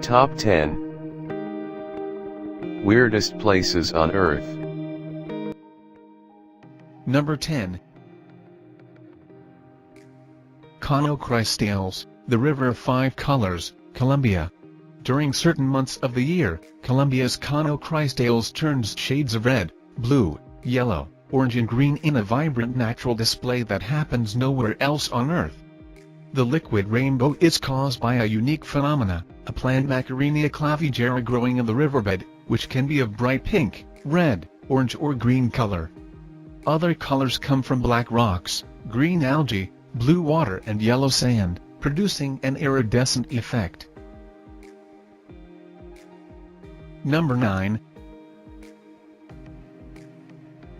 Top 10 Weirdest Places on Earth. Number 10. Cano Cristales, the River of Five Colors, Colombia. During certain months of the year, Colombia's Cano Cristales turns shades of red, blue, yellow, orange and green in a vibrant natural display that happens nowhere else on Earth. The liquid rainbow is caused by a unique phenomena, a plant Macarenia clavigera growing in the riverbed, which can be of bright pink, red, orange or green color. Other colors come from black rocks, green algae, blue water and yellow sand, producing an iridescent effect. Number 9.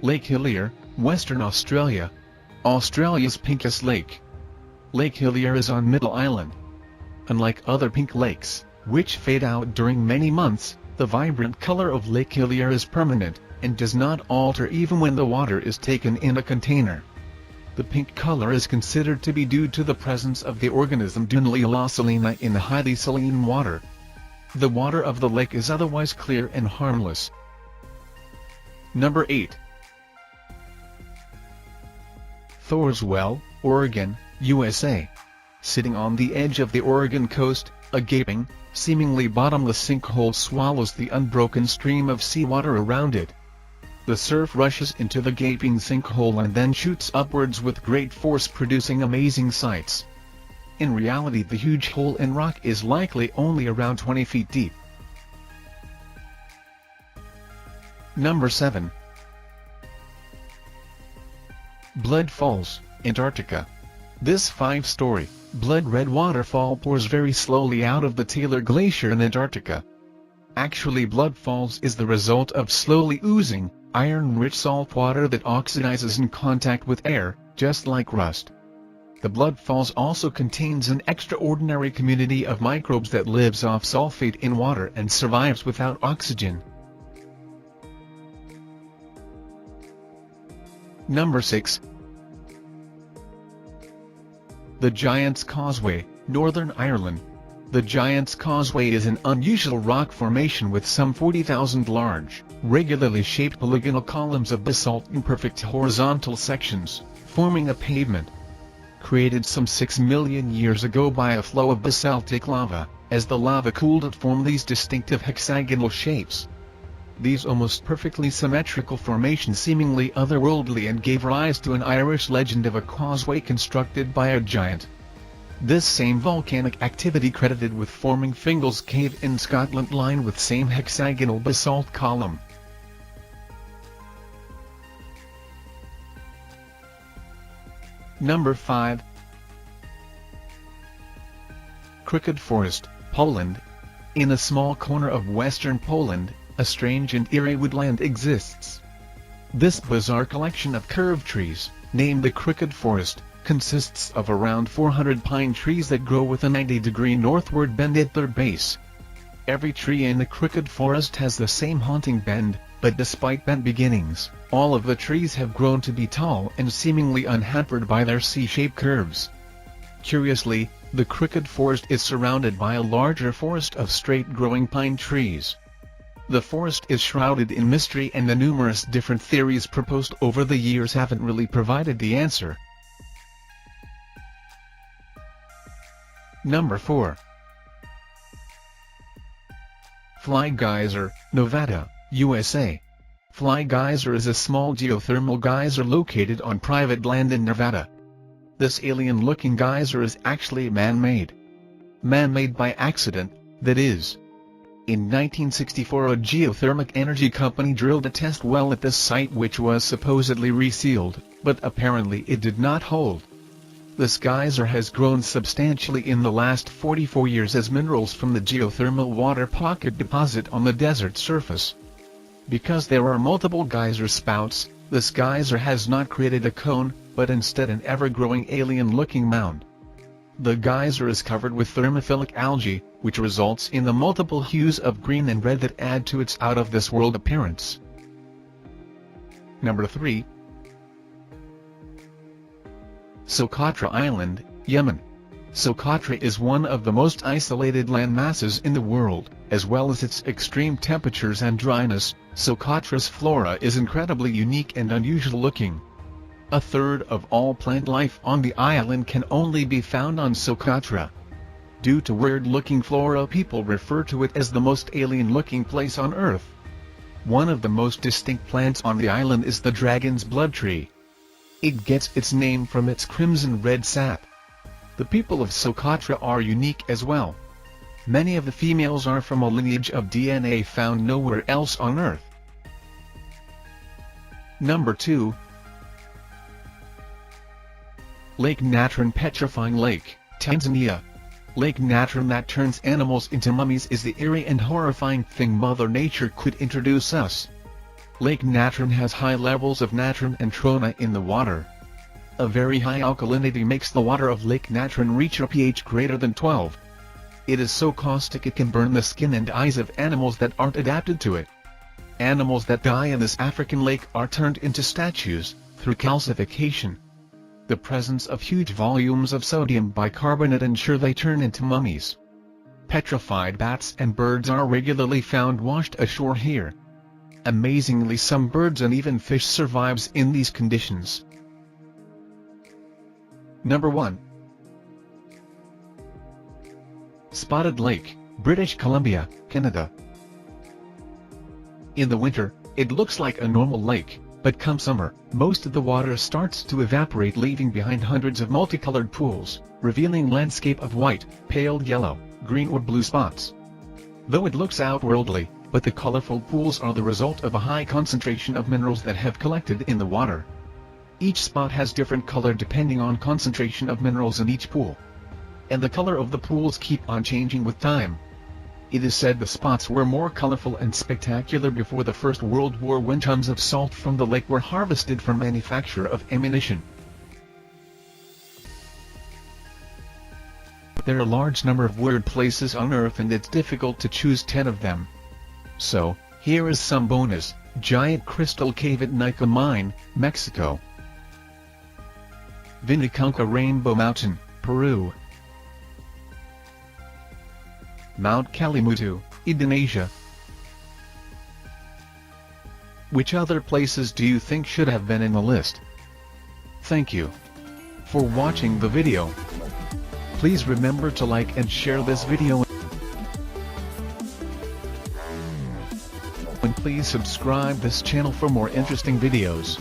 Lake Hillier, Western Australia. Australia's pinkest lake. Lake Hillier is on Middle Island. Unlike other pink lakes, which fade out during many months, the vibrant color of Lake Hillier is permanent, and does not alter even when the water is taken in a container. The pink color is considered to be due to the presence of the organism Dunaliella salina in the highly saline water. The water of the lake is otherwise clear and harmless. Number 8. Thor's Well, Oregon, USA. Sitting on the edge of the Oregon coast, a gaping, seemingly bottomless sinkhole swallows the unbroken stream of seawater around it. The surf rushes into the gaping sinkhole and then shoots upwards with great force, producing amazing sights. In reality, the huge hole in rock is likely only around 20 feet deep. Number 7. Blood Falls, Antarctica. This 5-story, blood-red waterfall pours very slowly out of the Taylor Glacier in Antarctica. Actually, Blood Falls is the result of slowly oozing, iron-rich salt water that oxidizes in contact with air, just like rust. The Blood Falls also contains an extraordinary community of microbes that lives off sulfate in water and survives without oxygen. Number 6. The Giant's Causeway, Northern Ireland. The Giant's Causeway is an unusual rock formation with some 40,000 large, regularly shaped polygonal columns of basalt in perfect horizontal sections, forming a pavement. Created some 6 million years ago by a flow of basaltic lava, as the lava cooled it formed these distinctive hexagonal shapes. These almost perfectly symmetrical formations seemingly otherworldly and gave rise to an Irish legend of a causeway constructed by a giant. This same volcanic activity credited with forming Fingal's Cave in Scotland line with same hexagonal basalt column. Number 5. Crooked Forest, Poland. In a small corner of western Poland, a strange and eerie woodland exists. This bizarre collection of curved trees, named the Crooked Forest, consists of around 400 pine trees that grow with a 90-degree northward bend at their base. Every tree in the Crooked Forest has the same haunting bend, but despite bent beginnings, all of the trees have grown to be tall and seemingly unhampered by their C-shaped curves. Curiously, the Crooked Forest is surrounded by a larger forest of straight-growing pine trees. The forest is shrouded in mystery, and the numerous different theories proposed over the years haven't really provided the answer. Number 4. Fly Geyser, Nevada, USA. Fly Geyser is a small geothermal geyser located on private land in Nevada. This alien-looking geyser is actually man-made. Man-made by accident, that is. In 1964, a geothermal energy company drilled a test well at this site which was supposedly resealed, but apparently it did not hold. This geyser has grown substantially in the last 44 years as minerals from the geothermal water pocket deposit on the desert surface. Because there are multiple geyser spouts, this geyser has not created a cone, but instead an ever-growing alien-looking mound. The geyser is covered with thermophilic algae, which results in the multiple hues of green and red that add to its out-of-this-world appearance. Number 3. Socotra Island, Yemen. Socotra is one of the most isolated landmasses in the world, as well as its extreme temperatures and dryness. Socotra's flora is incredibly unique and unusual looking. A third of all plant life on the island can only be found on Socotra. Due to weird-looking flora, people refer to it as the most alien-looking place on Earth. One of the most distinct plants on the island is the dragon's blood tree. It gets its name from its crimson red sap. The people of Socotra are unique as well. Many of the females are from a lineage of DNA found nowhere else on Earth. Number 2. Lake Natron Petrifying Lake, Tanzania. Lake Natron that turns animals into mummies is the eerie and horrifying thing Mother Nature could introduce us. Lake Natron has high levels of natron and trona in the water. A very high alkalinity makes the water of Lake Natron reach a pH greater than 12. It is so caustic it can burn the skin and eyes of animals that aren't adapted to it. Animals that die in this African lake are turned into statues, through calcification. The presence of huge volumes of sodium bicarbonate ensure they turn into mummies. Petrified bats and birds are regularly found washed ashore here. Amazingly, some birds and even fish survives in these conditions. Number 1. Spotted Lake, British Columbia, Canada. In the winter, it looks like a normal lake, but come summer, most of the water starts to evaporate, leaving behind hundreds of multicolored pools, revealing landscape of white, pale yellow, green or blue spots. Though it looks outworldly, but the colorful pools are the result of a high concentration of minerals that have collected in the water. Each spot has different color depending on concentration of minerals in each pool. And the color of the pools keep on changing with time. It is said the spots were more colorful and spectacular before the First World War, when tons of salt from the lake were harvested for manufacture of ammunition. There are a large number of weird places on Earth and it's difficult to choose 10 of them. So, here is some bonus. Giant Crystal Cave at Nica Mine, Mexico. Vinicunca Rainbow Mountain, Peru. Mount Kalimutu, Indonesia. Which other places do you think should have been in the list? Thank you for watching the video. Please remember to like and share this video. And please subscribe this channel for more interesting videos.